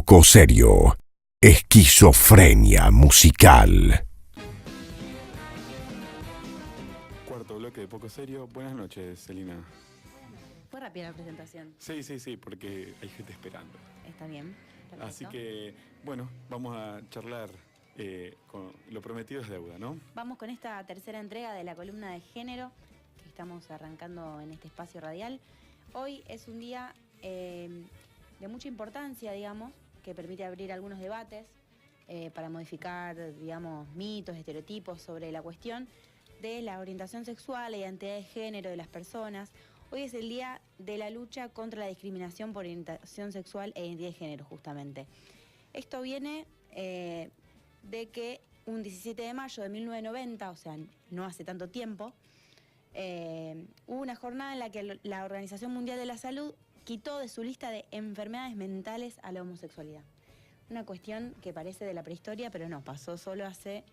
poco serio. Esquizofrenia musical. Cuarto bloque de Poco Serio. Buenas noches, Celina. Fue rápida la presentación. Sí, porque hay gente esperando. Está bien. Perfecto. Así que, bueno, vamos a charlar con lo prometido es deuda, ¿no? Vamos con esta tercera entrega de la columna de género que estamos arrancando en este espacio radial. Hoy es un día de mucha importancia, digamos, que permite abrir algunos debates para modificar, digamos, mitos, estereotipos sobre la cuestión de la orientación sexual, la identidad de género de las personas. Hoy es el día de la lucha contra la discriminación por orientación sexual e identidad de género, justamente. Esto viene de que un 17 de mayo de 1990, o sea, no hace tanto tiempo, hubo una jornada en la que la Organización Mundial de la Salud quitó de su lista de enfermedades mentales a la homosexualidad. Una cuestión que parece de la prehistoria, pero no, pasó solo hace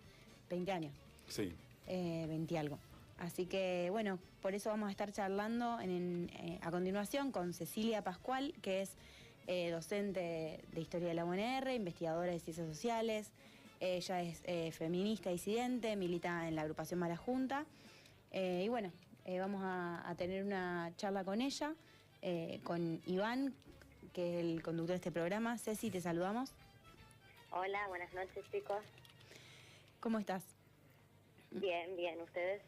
20 años. Sí. 20 y algo. Así que, bueno, por eso vamos a estar charlando a continuación con Cecilia Pascual, que es docente de Historia de la UNR, investigadora de Ciencias Sociales. Ella es feminista disidente, milita en la agrupación Mala Junta. Y bueno, vamos a tener una charla con ella, con Iván, que es el conductor de este programa. Ceci, te saludamos. Hola, buenas noches, chicos. ¿Cómo estás? Bien, ¿ustedes?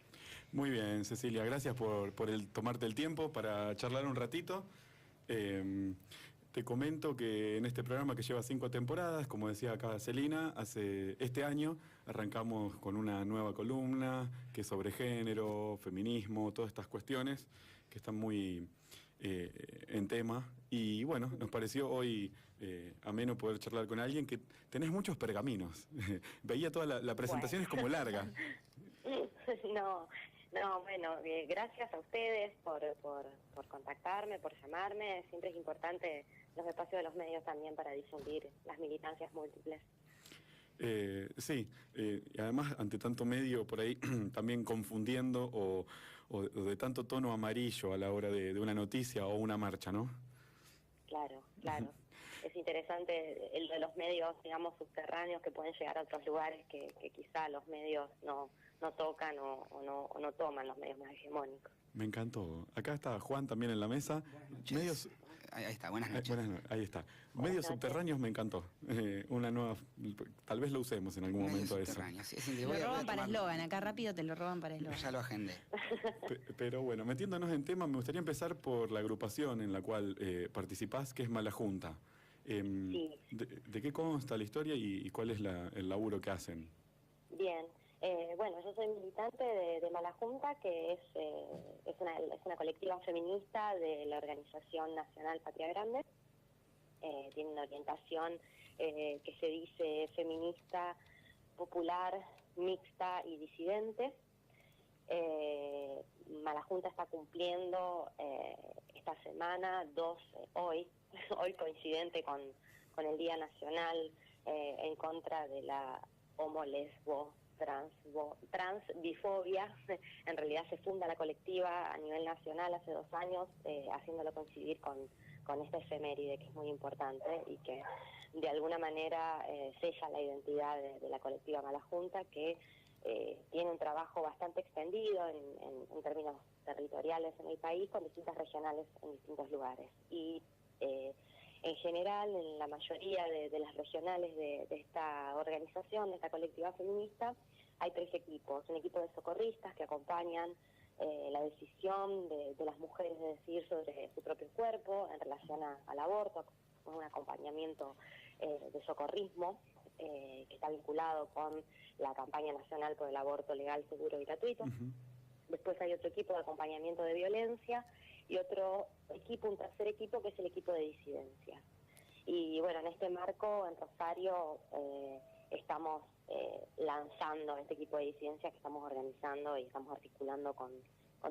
Muy bien, Cecilia, gracias por tomarte el tiempo para charlar un ratito. Te comento que en este programa que lleva 5 temporadas, como decía acá Celina, este año arrancamos con una nueva columna que es sobre género, feminismo, todas estas cuestiones que están muy en tema. Y bueno, nos pareció hoy ameno poder charlar con alguien que tenés muchos pergaminos. Veía toda la presentación, es como larga. No, bueno, gracias a ustedes por contactarme, por llamarme. Siempre es importante los espacios de los medios también para difundir las militancias múltiples. Sí, y además ante tanto medio por ahí también confundiendo o de tanto tono amarillo a la hora de una noticia o una marcha, ¿no? Claro. Es interesante el de los medios, digamos, subterráneos que pueden llegar a otros lugares que quizá los medios no tocan o no toman, los medios más hegemónicos. Me encantó. Acá está Juan también en la mesa. Medios... Ahí está, buenas noches. Ahí está. Buenas Medios noches. subterráneos me encantó. Una nueva... Tal vez lo usemos en algún momento eso. Lo roban para eslogan, acá rápido te lo roban para eslogan. Ya lo agendé. Pero bueno, metiéndonos en tema, me gustaría empezar por la agrupación en la cual participás, que es Mala Junta. Sí. ¿De qué consta la historia y cuál es el laburo que hacen? Bien. Bueno, yo soy militante de Mala Junta, que es una colectiva feminista de la Organización Nacional Patria Grande. Tiene una orientación que se dice feminista, popular, mixta y disidente. Mala Junta está cumpliendo esta semana hoy coincidente con el Día Nacional en contra de la homo-lesbo transbifobia. En realidad se funda la colectiva a nivel nacional hace 2 años, haciéndolo coincidir con esta efeméride que es muy importante y que de alguna manera sella la identidad de la colectiva Mala Junta, que tiene un trabajo bastante extendido en términos territoriales en el país, con distintas regionales en distintos lugares. Y en general, en la mayoría de las regionales de esta organización, de esta colectiva feminista, hay 3 equipos. Un equipo de socorristas que acompañan la decisión de las mujeres de decidir sobre su propio cuerpo en relación al aborto, con un acompañamiento de socorrismo que está vinculado con la campaña nacional por el aborto legal, seguro y gratuito. Uh-huh. Después hay otro equipo de acompañamiento de violencia y un tercer equipo que es el equipo de disidencia. Y bueno, en este marco, en Rosario, estamos lanzando este equipo de disidencia que estamos organizando y estamos articulando con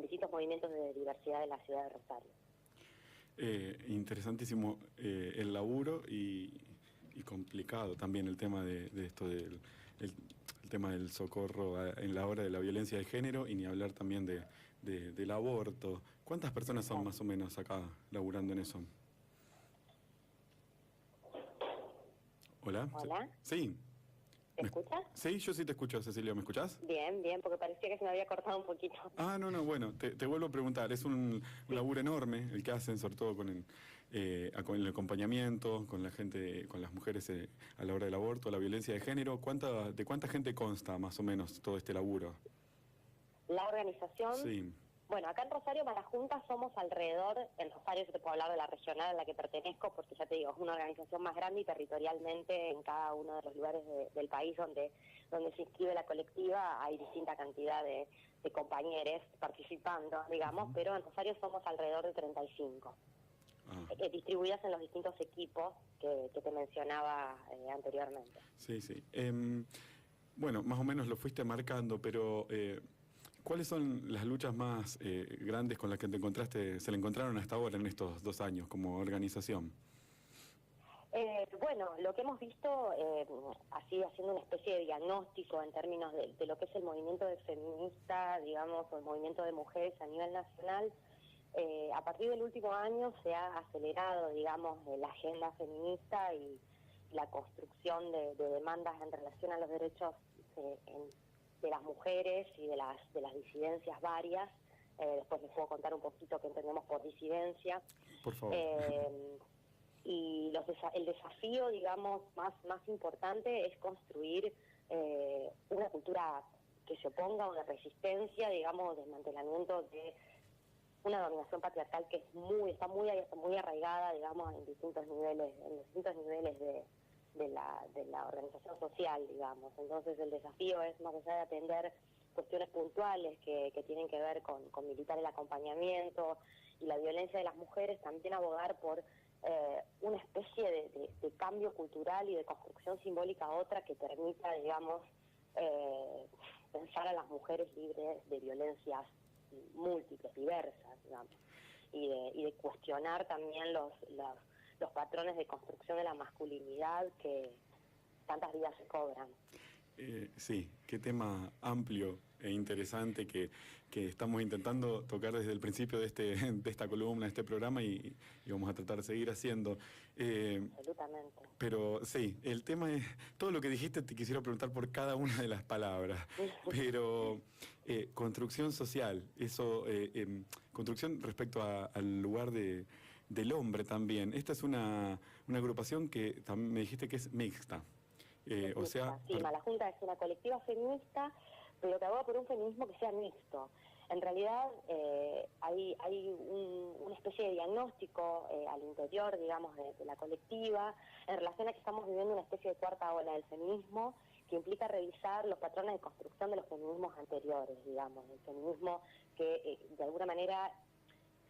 distintos movimientos de diversidad de la ciudad de Rosario. Interesantísimo el laburo y complicado también el tema de esto del el tema del socorro en la hora de la violencia de género y ni hablar también del aborto. ¿Cuántas personas son más o menos acá laburando en eso? Hola. Hola. Sí. ¿Te escuchas? Sí, yo sí te escucho, Cecilia. ¿Me escuchás? Bien, bien, porque parecía que se me había cortado un poquito. Ah, no, bueno, te vuelvo a preguntar. Es un laburo enorme el que hacen, sobre todo con el acompañamiento, con la gente, con las mujeres a la hora del aborto, la violencia de género. ¿De cuánta gente consta más o menos todo este laburo? La organización, Sí. bueno, acá en Rosario Malajunta somos alrededor, en Rosario yo te puedo hablar de la regional a la que pertenezco, porque ya te digo, es una organización más grande y territorialmente en cada uno de los lugares del país donde se inscribe la colectiva hay distinta cantidad de compañeros participando, digamos, pero en Rosario somos alrededor de 35. Distribuidas en los distintos equipos que te mencionaba anteriormente. Sí, sí. Bueno, más o menos lo fuiste marcando, pero ¿cuáles son las luchas más grandes con las que se le encontraron hasta ahora en estos 2 años como organización? Bueno, lo que hemos visto, así haciendo una especie de diagnóstico en términos de lo que es el movimiento de feminista, digamos, o el movimiento de mujeres a nivel nacional, a partir del último año se ha acelerado, digamos, la agenda feminista y la construcción de demandas en relación a los derechos de las mujeres y de las disidencias varias. Después les puedo contar un poquito qué entendemos por disidencia. Por favor. Y el desafío, digamos, más importante es construir una cultura que se oponga a una resistencia, digamos, desmantelamiento de una dominación patriarcal que está muy arraigada, digamos, en distintos niveles de la organización social, digamos. Entonces el desafío es, más allá de atender cuestiones puntuales que tienen que ver con militar el acompañamiento y la violencia de las mujeres, también abogar por una especie de cambio cultural y de construcción simbólica otra que permita, digamos, pensar a las mujeres libres de violencias múltiples, diversas, digamos, y de cuestionar también los patrones de construcción de la masculinidad que tantas vidas se cobran. Sí, qué tema amplio e interesante que estamos intentando tocar desde el principio de esta columna, de este programa y vamos a tratar de seguir haciendo. Absolutamente. Pero sí, el tema es, todo lo que dijiste te quisiera preguntar por cada una de las palabras, pero construcción social, eso, construcción respecto al lugar del hombre también. Esta es una agrupación que también me dijiste que es mixta. O sea, sí, Malajunta es una colectiva feminista, pero que aboga por un feminismo que sea mixto. En realidad hay una especie de diagnóstico al interior, digamos, de la colectiva, en relación a que estamos viviendo una especie de cuarta ola del feminismo, que implica revisar los patrones de construcción de los feminismos anteriores, digamos, el feminismo que de alguna manera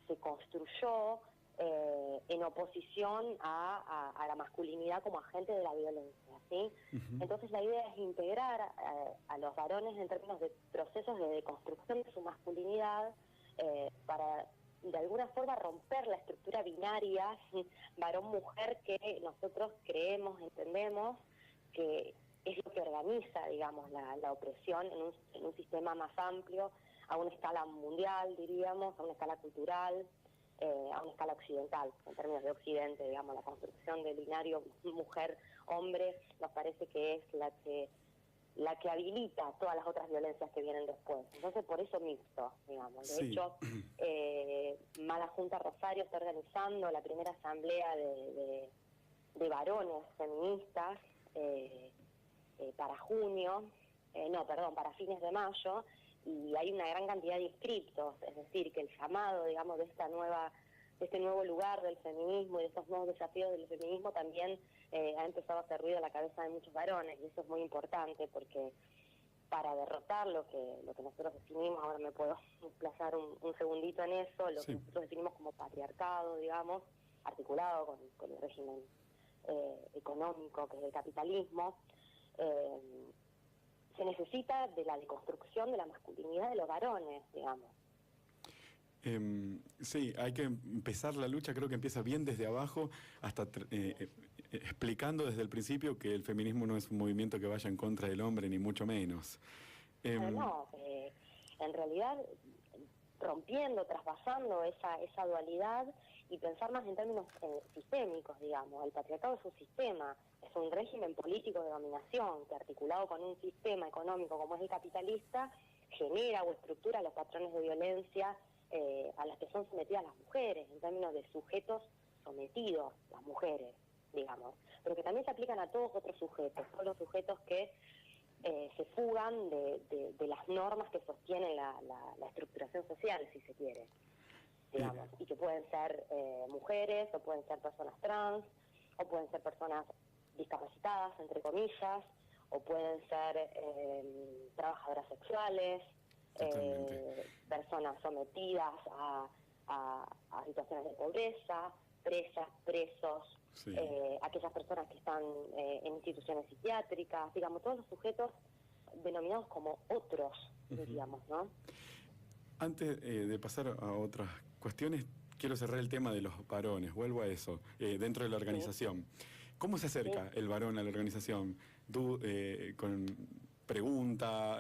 se construyó en oposición a la masculinidad como agente de la violencia, ¿sí? Uh-huh. Entonces la idea es integrar a los varones en términos de procesos de deconstrucción de su masculinidad para de alguna forma romper la estructura binaria varón-mujer que nosotros creemos, entendemos que es lo que organiza, digamos, la opresión en un sistema más amplio, a una escala mundial, diríamos, a una escala cultural, a una escala occidental, en términos de Occidente, digamos, la construcción del binario mujer-hombre nos parece que es la que habilita todas las otras violencias que vienen después. Entonces, por eso mixto, digamos. De hecho, Malajunta Rosario está organizando la primera asamblea de varones feministas para para fines de mayo, y hay una gran cantidad de inscriptos, es decir, que el llamado, digamos, de este nuevo lugar del feminismo y de estos nuevos desafíos del feminismo también ha empezado a hacer ruido en la cabeza de muchos varones, y eso es muy importante porque para derrotar lo que nosotros definimos, ahora me puedo desplazar un segundito en eso, lo que nosotros definimos como patriarcado, digamos, articulado con el régimen económico que es el capitalismo, se necesita de la deconstrucción de la masculinidad de los varones, digamos. Sí, hay que empezar la lucha, creo que empieza bien desde abajo, hasta explicando desde el principio que el feminismo no es un movimiento que vaya en contra del hombre, ni mucho menos. En realidad rompiendo, traspasando esa dualidad y pensar más en términos sistémicos, digamos. El patriarcado es un sistema, es un régimen político de dominación que, articulado con un sistema económico como es el capitalista, genera o estructura los patrones de violencia a las que son sometidas las mujeres, en términos de sujetos sometidos, las mujeres, digamos, pero que también se aplican a todos otros sujetos, todos los sujetos que se fugan de las normas que sostienen la estructuración social, si se quiere, digamos, y que pueden ser mujeres, o pueden ser personas trans, o pueden ser personas discapacitadas, entre comillas, o pueden ser trabajadoras sexuales, personas sometidas a situaciones de pobreza, presas, presos, Sí. Aquellas personas que están en instituciones psiquiátricas, digamos, todos los sujetos denominados como otros, diríamos, ¿no? Antes de pasar a otras cuestiones, quiero cerrar el tema de los varones, vuelvo a eso, dentro de la organización. ¿Cómo se acerca el varón a la organización? ¿Con pregunta?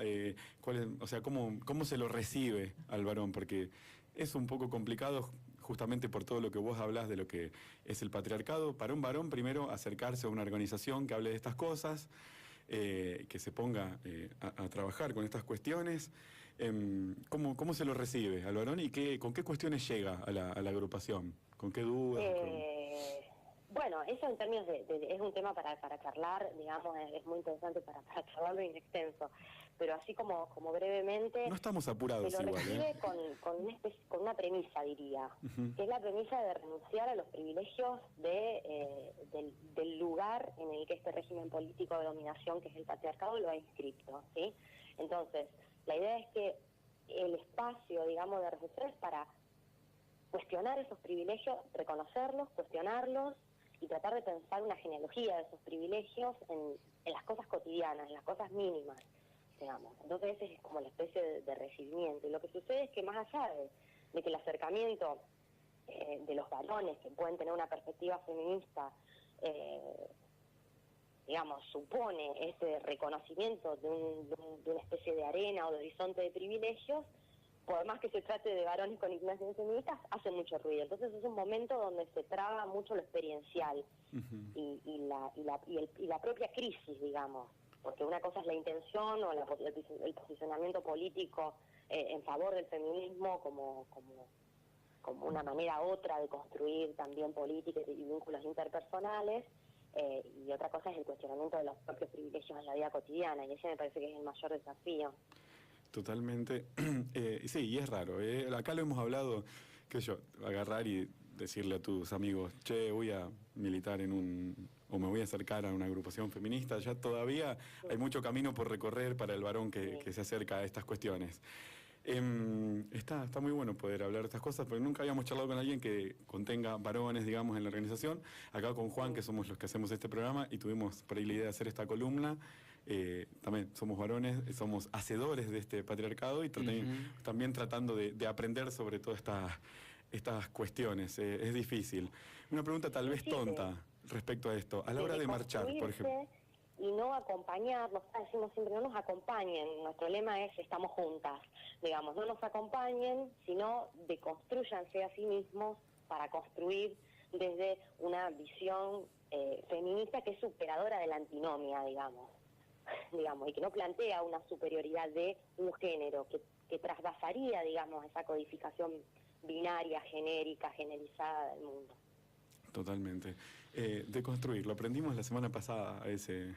O sea, ¿cómo se lo recibe al varón? Porque es un poco complicado justamente por todo lo que vos hablás de lo que es el patriarcado. Para un varón, primero, acercarse a una organización que hable de estas cosas, que se ponga a trabajar con estas cuestiones. ¿Cómo se lo recibe al varón y con qué cuestiones llega a la agrupación? ¿Con qué dudas? Bueno, eso en términos es un tema para charlar, digamos, es muy interesante para charlarlo en extenso, pero así como brevemente... No estamos apurados se lo igual, recibe con una premisa, diría, que es la premisa de renunciar a los privilegios del lugar en el que este régimen político de dominación, que es el patriarcado, lo ha inscrito, ¿sí? Entonces, la idea es que el espacio, digamos, de reflexión es para cuestionar esos privilegios, reconocerlos, cuestionarlos y tratar de pensar una genealogía de esos privilegios en las cosas cotidianas, en las cosas mínimas, digamos. Entonces ese es como la especie de recibimiento. Y lo que sucede es que más allá de que el acercamiento de los varones que pueden tener una perspectiva feminista, digamos, supone ese reconocimiento de una especie de arena o de horizonte de privilegios, por más que se trate de varones con inclinaciones feministas, hace mucho ruido. Entonces es un momento donde se traba mucho lo experiencial y la propia crisis, digamos, porque una cosa es la intención o el posicionamiento político en favor del feminismo como una manera otra de construir también política y vínculos interpersonales, y otra cosa es el cuestionamiento de los propios privilegios en la vida cotidiana, y ese me parece que es el mayor desafío. Totalmente. Sí, y es raro. Acá lo hemos hablado, qué sé yo, agarrar y decirle a tus amigos, che, voy a militar o me voy a acercar a una agrupación feminista. Ya todavía hay mucho camino por recorrer para el varón que se acerca a estas cuestiones. Está muy bueno poder hablar de estas cosas, porque nunca habíamos charlado con alguien que contenga varones, digamos, en la organización. Acá con Juan, que somos los que hacemos este programa, y tuvimos por ahí la idea de hacer esta columna. También somos varones, somos hacedores de este patriarcado y también tratando de aprender sobre todas estas cuestiones. Es difícil. Una pregunta tal vez tonta respecto a esto. A la hora de marchar, por ejemplo. Y no acompañarnos, decimos siempre, no nos acompañen. Nuestro lema es estamos juntas, digamos, no nos acompañen, sino deconstrúyanse a sí mismos para construir desde una visión feminista que es superadora de la antinomia, digamos, y que no plantea una superioridad de un género, que trasvasaría, digamos, esa codificación binaria, genérica, generalizada del mundo. Totalmente. Deconstruir, lo aprendimos la semana pasada a ese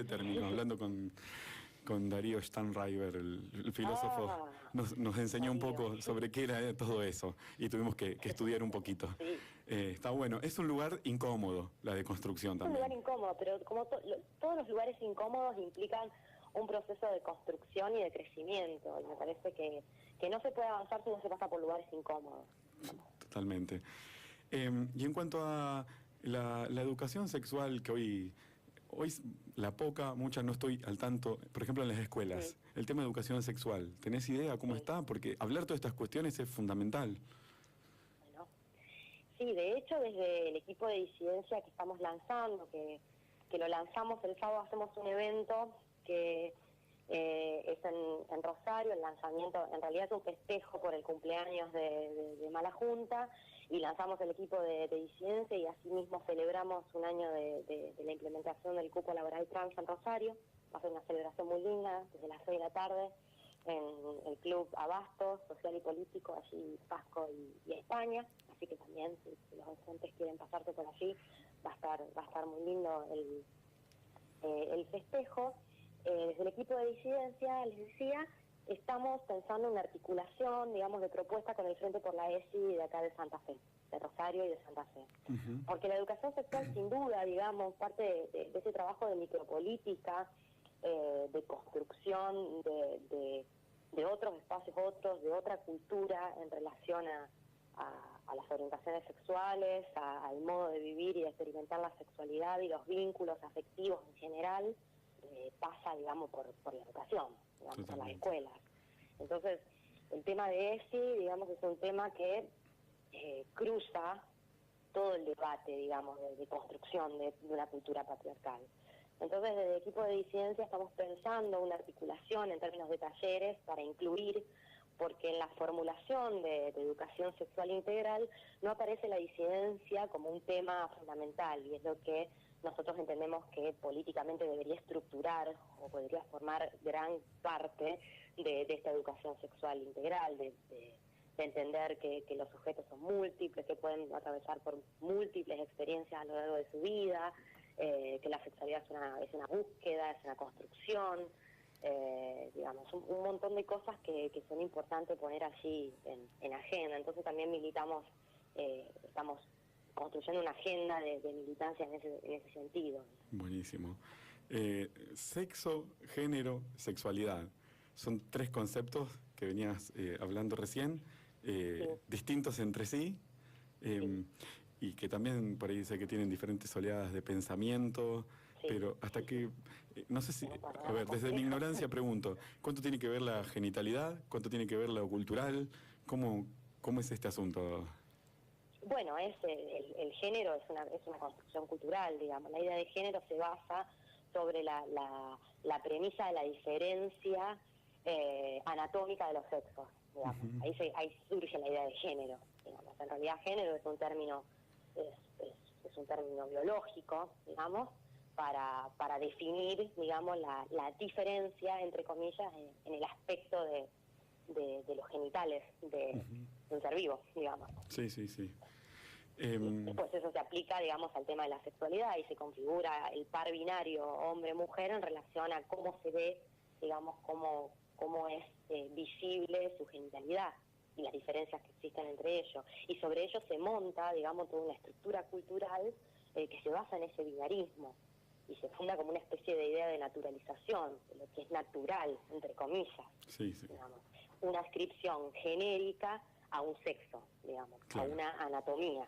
término, hablando con Darío Stanriver, el filósofo, nos enseñó un poco sobre qué era todo eso y tuvimos que estudiar un poquito. Sí. Está bueno, es un lugar incómodo la deconstrucción también. Es un lugar incómodo, pero como todos los lugares incómodos implican un proceso de construcción y de crecimiento, y me parece que no se puede avanzar si no se pasa por lugares incómodos. Totalmente. Y en cuanto a la educación sexual, que hoy la poca, mucha no estoy al tanto, por ejemplo en las escuelas, el tema de educación sexual, ¿tenés idea cómo está? Porque hablar todas estas cuestiones es fundamental. Bueno, sí, de hecho desde el equipo de disidencia que estamos lanzando, que lo lanzamos el sábado, hacemos un evento que Es en Rosario, el lanzamiento, en realidad es un festejo por el cumpleaños de Mala Junta, y lanzamos el equipo de disidencia, y asimismo celebramos un año de la implementación del cupo laboral trans en Rosario. Va a ser una celebración muy linda, desde las 6 de la tarde, en el Club Abasto, Social y Político, allí Pasco y España. Así que también, si los docentes quieren pasarse por allí, va a estar muy lindo el festejo. Desde el equipo de disidencia, les decía, estamos pensando en una articulación, digamos, de propuesta con el Frente por la ESI de acá de Santa Fe, de Rosario y de Santa Fe. Ujú. Porque la educación sexual, sin duda, digamos, parte de ese trabajo de micropolítica, de construcción de otros espacios, de otra cultura en relación a las orientaciones sexuales, al modo de vivir y de experimentar la sexualidad y los vínculos afectivos en general, pasa, digamos, por la educación, digamos, por las escuelas. Entonces, el tema de ESI, digamos, es un tema que cruza todo el debate, digamos, de construcción de una cultura patriarcal. Entonces, desde el equipo de disidencia estamos pensando una articulación en términos de talleres para incluir, porque en la formulación de educación sexual integral no aparece la disidencia como un tema fundamental, y es lo que nosotros entendemos que políticamente debería estructurar o podría formar gran parte de esta educación sexual integral, de entender que los sujetos son múltiples, que pueden atravesar por múltiples experiencias a lo largo de su vida, que la sexualidad es una búsqueda, es una construcción, digamos, un montón de cosas que son importantes poner allí en agenda. Entonces también militamos, estamos construyendo una agenda de militancia en ese sentido. Buenísimo. Sexo, género, sexualidad. Son 3 conceptos que venías hablando recién, Sí. distintos entre sí, y que también por ahí dice que tienen diferentes oleadas de pensamiento, Sí. pero hasta que, no sé si, No, para a nada ver, desde mi complejo. ignorancia pregunto, ¿cuánto tiene que ver la genitalidad? ¿Cuánto tiene que ver lo cultural? ¿Cómo es este asunto? Bueno, el género es una construcción cultural, digamos. La idea de género se basa sobre la premisa de la diferencia anatómica de los sexos, digamos. Ujú. Ahí surge la idea de género, digamos. En realidad género es un término es un término biológico, digamos, para definir, digamos, la diferencia, entre comillas, en el aspecto de los genitales de un ser vivo, digamos. Sí, sí, sí. Después eso se aplica, digamos, al tema de la sexualidad, y se configura el par binario hombre-mujer en relación a cómo se ve, digamos, cómo es visible su genitalidad y las diferencias que existen entre ellos. Y sobre ello se monta, digamos, toda una estructura cultural que se basa en ese binarismo, y se funda como una especie de idea de naturalización, de lo que es natural, entre comillas, Sí, sí. digamos. Una ascripción genérica a un sexo, digamos, Claro. a una anatomía.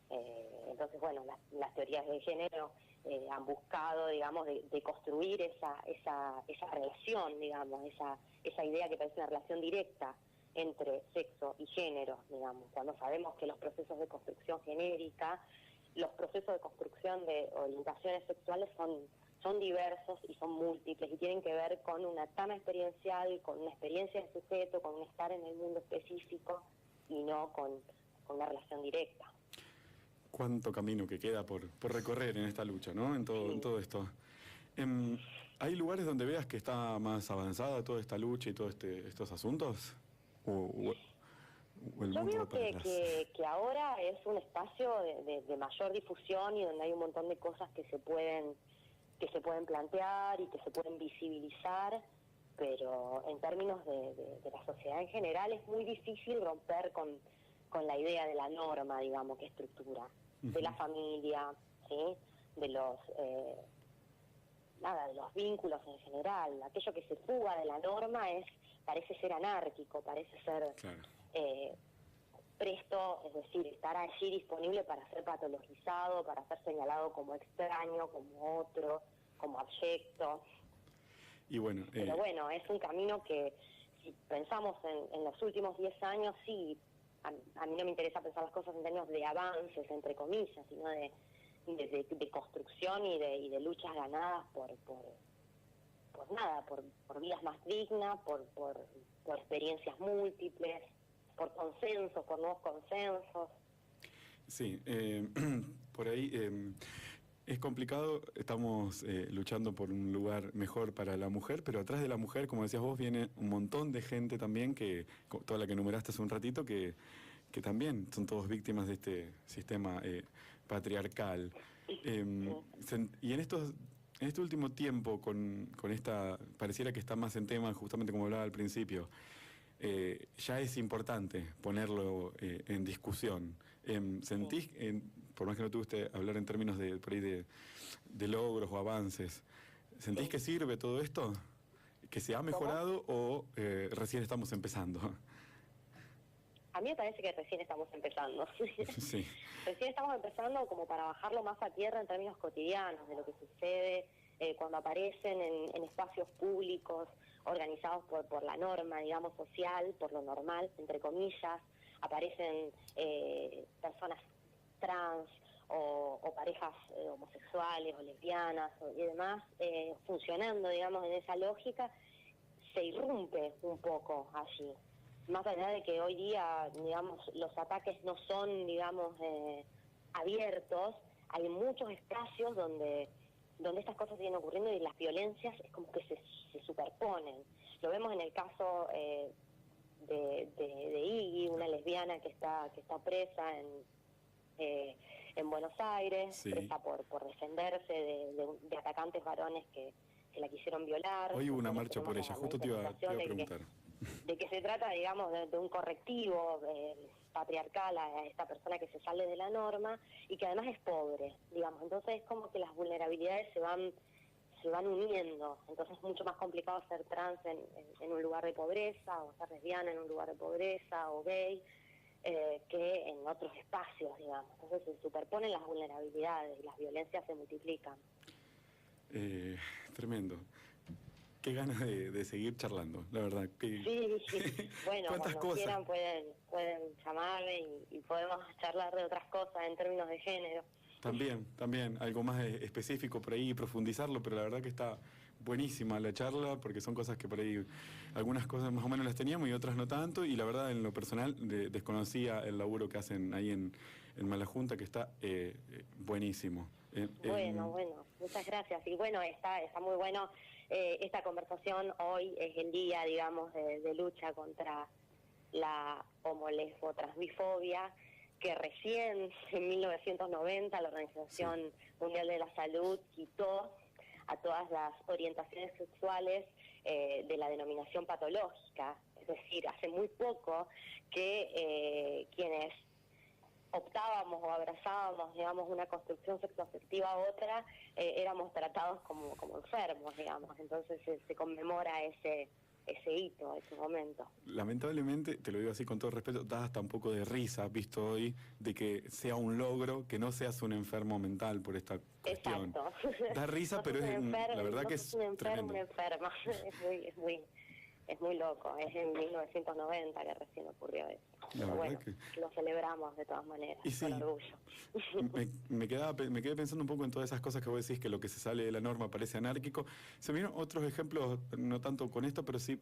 Entonces, bueno, las teorías de género han buscado, digamos, de construir esa relación, digamos, esa idea que parece una relación directa entre sexo y género, digamos, cuando sabemos que los procesos de construcción genérica, los procesos de construcción de orientaciones sexuales son diversos y son múltiples, y tienen que ver con una trama experiencial, con una experiencia de sujeto, con un estar en el mundo específico, y no con una relación directa. Cuánto camino que queda por recorrer en esta lucha, ¿no? En todo esto. ¿Hay lugares donde veas que está más avanzada toda esta lucha y todos estos asuntos? ¿O el Yo mundo veo va para atrás? que ahora es un espacio de mayor difusión, y donde hay un montón de cosas que se pueden plantear y que se pueden visibilizar, pero en términos de la sociedad en general es muy difícil romper con la idea de la norma, digamos, que estructura, de la familia, ¿sí? de los vínculos en general. Aquello que se fuga de la norma parece ser anárquico, parece ser Claro. presto, es decir, estar allí disponible para ser patologizado, para ser señalado como extraño, como otro, como abyecto. Y bueno, Pero bueno, es un camino que, si pensamos en los últimos 10 años, sí, a mí no me interesa pensar las cosas en términos de avances, entre comillas, sino de construcción y de luchas ganadas por nada, por vidas más dignas, por experiencias múltiples, por consensos, por nuevos consensos. Sí, por ahí es complicado, estamos luchando por un lugar mejor para la mujer, pero atrás de la mujer, como decías vos, viene un montón de gente también, toda la que enumeraste hace un ratito, que también son todos víctimas de este sistema patriarcal. Y en este último tiempo, con esta, pareciera que está más en tema, justamente como hablaba al principio, ya es importante ponerlo en discusión. ¿Sentís, por más que no te guste hablar en términos de, por ahí de logros o avances, ¿sentís que sirve todo esto? ¿Que se ha mejorado o recién estamos empezando? A mí me parece que recién estamos empezando. Sí. Recién estamos empezando como para bajarlo más a tierra en términos cotidianos de lo que sucede cuando aparecen en espacios públicos organizados por la norma, digamos, social, por lo normal, entre comillas. Aparecen personas trans o parejas homosexuales o lesbianas y demás funcionando, digamos, en esa lógica. Se irrumpe un poco allí. Más allá de que hoy día, digamos, los ataques no son, digamos, abiertos, hay muchos espacios donde estas cosas siguen ocurriendo y las violencias es como que se superponen. Lo vemos en el caso de Iggy, una lesbiana que está presa en Buenos Aires, sí, presa por defenderse de atacantes varones que la quisieron violar. Hoy hubo una marcha por ella, justo te iba a preguntar. De que se trata, digamos, de un correctivo patriarcal a esta persona que se sale de la norma y que además es pobre, digamos. Entonces es como que las vulnerabilidades se van uniendo. Entonces es mucho más complicado ser trans en un lugar de pobreza, o ser lesbiana en un lugar de pobreza, o gay, que en otros espacios, digamos. Entonces se superponen las vulnerabilidades y las violencias se multiplican. Tremendo. Qué ganas de seguir charlando, la verdad. Sí, bueno, cuando cosas quieran pueden llamarme y podemos charlar de otras cosas en términos de género. También, algo más específico por ahí, profundizarlo, pero la verdad que está buenísima la charla, porque son cosas que por ahí, algunas cosas más o menos las teníamos y otras no tanto, y la verdad en lo personal desconocía el laburo que hacen ahí en Malajunta, que está buenísimo. Bueno, muchas gracias. Y bueno, está muy bueno. Esta conversación hoy es el día, digamos, de lucha contra la homo-lesbo-transbifobia, que recién en 1990 la Organización Mundial de la Salud quitó a todas las orientaciones sexuales de la denominación patológica. Es decir, hace muy poco que quienes optábamos o abrazábamos, digamos, una construcción sexoafectiva a otra, éramos tratados como enfermos, digamos. Entonces se conmemora ese hito, ese momento. Lamentablemente, te lo digo así con todo respeto, da hasta un poco de risa, visto hoy, de que sea un logro, que no seas un enfermo mental por esta cuestión. Exacto. Da risa, no pero la verdad que es un enfermo, tremendo. una enferma. Es muy loco. Es en 1990 que recién ocurrió eso. Pero bueno, lo celebramos de todas maneras, y sí, con orgullo. Me quedé pensando un poco en todas esas cosas que vos decís, que lo que se sale de la norma parece anárquico. Se me vieron otros ejemplos, no tanto con esto, pero sí,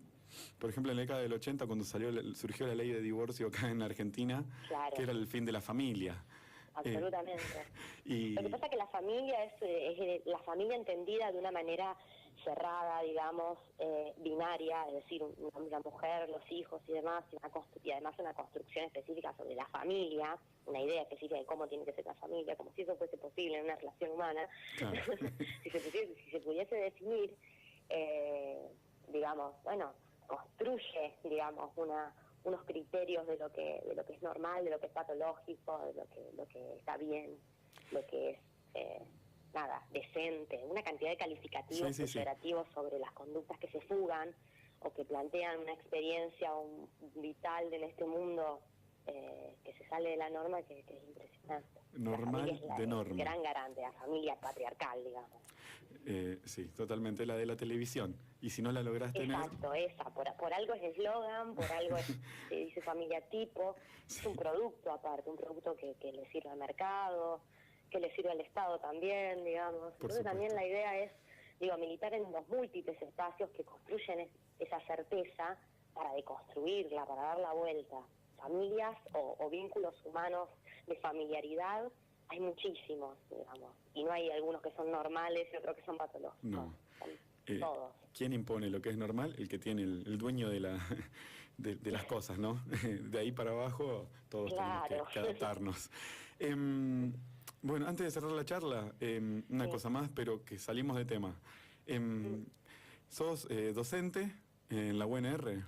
por ejemplo, en la década del 80, cuando surgió la ley de divorcio acá en Argentina, claro, que era el fin de la familia. Absolutamente. Lo que pasa es que la familia es la familia entendida de una manera cerrada, digamos, binaria, es decir, una mujer, los hijos y demás, y además una construcción específica sobre la familia, una idea específica de cómo tiene que ser la familia, como si eso fuese posible en una relación humana. Claro. si se pudiese definir, digamos, bueno, construye, digamos, unos criterios de lo que es normal, de lo que es patológico, de lo que está bien, lo que es decente, una cantidad de calificativos peyorativos sobre las conductas que se fugan o que plantean una experiencia vital en este mundo que se sale de la norma, que es impresionante. Normal de norma. Gran garante, la familia patriarcal, digamos. Sí, totalmente, la de la televisión. Y si no la lográs tener... Exacto, esa. Por algo es eslogan, por algo se dice familia tipo. Sí. Es un producto aparte, un producto que le sirve al mercado, que le sirve al Estado también, digamos. Entonces también la idea es militar en los múltiples espacios que construyen esa certeza para deconstruirla, para dar la vuelta. Familias o vínculos humanos de familiaridad, hay muchísimos, digamos, y no hay algunos que son normales y otros que son patológicos. No. Son todos. ¿Quién impone lo que es normal? El que tiene el dueño de las cosas, ¿no? De ahí para abajo todos tenemos que adaptarnos. Bueno, antes de cerrar la charla, una cosa más, pero que salimos de tema. ¿Sos docente en la UNR?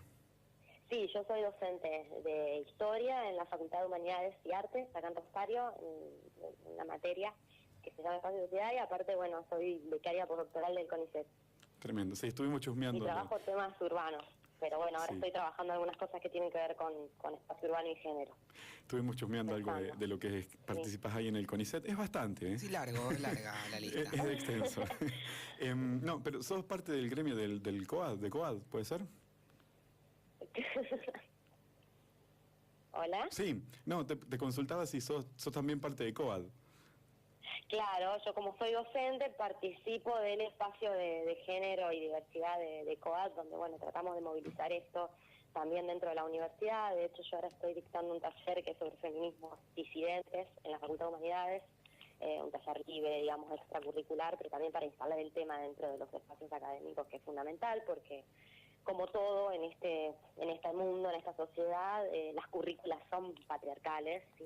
Sí, yo soy docente de Historia en la Facultad de Humanidades y Artes, acá en Rosario, en una materia que se llama Espacio y Sociedad, y aparte, bueno, soy becaria postdoctoral del CONICET. Tremendo, sí, estuvimos chusmeando. Y trabajo temas urbanos, pero bueno, ahora sí, estoy trabajando algunas cosas que tienen que ver con espacio urbano y género. Estuvimos chusmeando algo de lo que participás ahí en el CONICET. Es bastante, ¿eh? Sí, larga la lista. Es extenso. No, pero sos parte del gremio del COAD, de COAD, ¿puede ser? ¿Hola? Sí, no, te consultaba si sos también parte de COAD. Claro, yo como soy docente participo del espacio de género y diversidad de COAD, donde bueno, tratamos de movilizar esto también dentro de la universidad. De hecho, yo ahora estoy dictando un taller que es sobre feminismos disidentes en la Facultad de Humanidades, un taller libre, digamos, extracurricular, pero también para instalar el tema dentro de los espacios académicos, que es fundamental, porque como todo en este mundo, en esta sociedad, las currículas son patriarcales, ¿sí?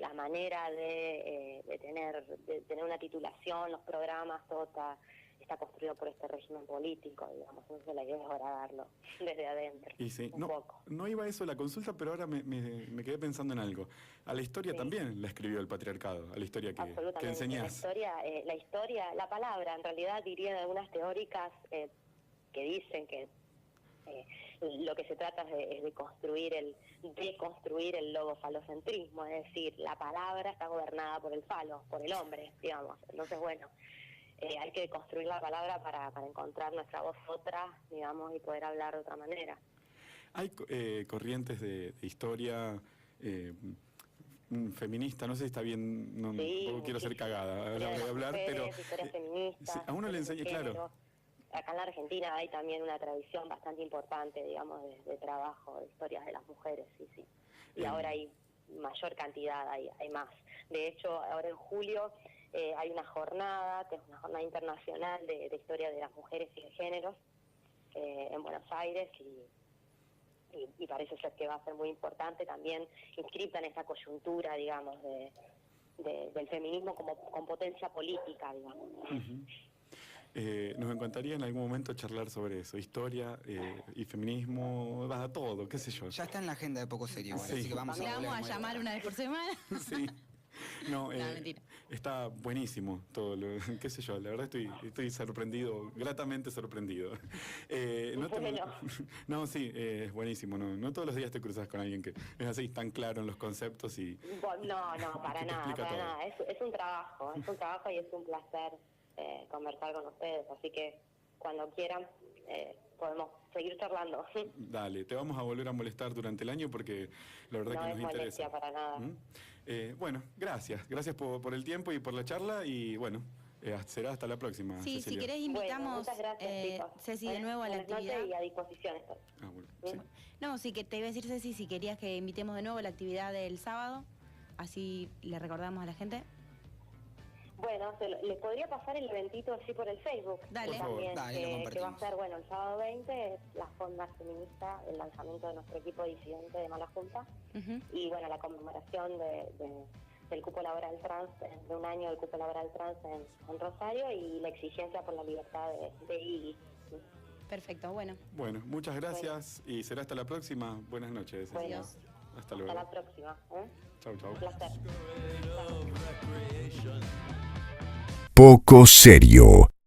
La manera de tener una titulación, los programas, todo está construido por este régimen político, digamos. Entonces la idea es horadarlo desde adentro. Y sí, un poco. No iba a eso la consulta, pero ahora me quedé pensando en algo. A la historia también la escribió el patriarcado, a la historia que enseñás. La historia, la palabra, en realidad dirían algunas teóricas que dicen que lo que se trata es de deconstruir el logo falocentrismo, es decir, la palabra está gobernada por el falo, por el hombre, digamos. Entonces, bueno, hay que deconstruir la palabra para encontrar nuestra voz otra, digamos, y poder hablar de otra manera. Hay corrientes de historia feminista, no sé si está bien, no quiero ser cagada a la hora de hablar, pero historia feminista, sí, a uno le enseña, claro. Acá en la Argentina hay también una tradición bastante importante, digamos, de trabajo, de historias de las mujeres, sí. Y ahora hay mayor cantidad, hay más. De hecho, ahora en julio hay una jornada, que es una jornada internacional de historia de las mujeres y de géneros en Buenos Aires, y parece ser que va a ser muy importante también, inscrita en esta coyuntura, digamos, del feminismo con potencia política, digamos. Uh-huh. Nos encantaría en algún momento charlar sobre eso, historia y feminismo, va a todo, qué sé yo. Ya está en la agenda de Poco Serio, igual, así que vamos a volver a llamar una vez por semana. Sí. No, mentira. Está buenísimo todo, qué sé yo, la verdad estoy sorprendido, gratamente sorprendido. No, sí, es buenísimo, no todos los días te cruzas con alguien que es así tan claro en los conceptos y... No, para nada, es un trabajo y es un placer conversar con ustedes, así que cuando quieran podemos seguir charlando. Dale, te vamos a volver a molestar durante el año porque la verdad que nos interesa. No es molestia para nada. Bueno, gracias por el tiempo y por la charla y bueno, será hasta la próxima. Sí, Cecilia. si querés invitamos muchas gracias, Ceci de nuevo a la actividad. Y a disposición estoy. Bueno, sí. No, sí, que te iba a decir Ceci, si querías que invitemos de nuevo a la actividad del sábado, así le recordamos a la gente. Bueno, les podría pasar el eventito así por el Facebook. Dale. También, Dale, que va a ser, bueno, el sábado 20 es la fonda feminista, el lanzamiento de nuestro equipo disidente de Mala Junta. Uh-huh. Y bueno, la conmemoración del cupo laboral trans, de un año del cupo laboral trans en Rosario, y la exigencia por la libertad de Iggy. Perfecto, bueno. Bueno, muchas gracias y será hasta la próxima. Buenas noches. Bueno, hasta luego. Hasta la próxima. Chau. Un placer. Poco Serio.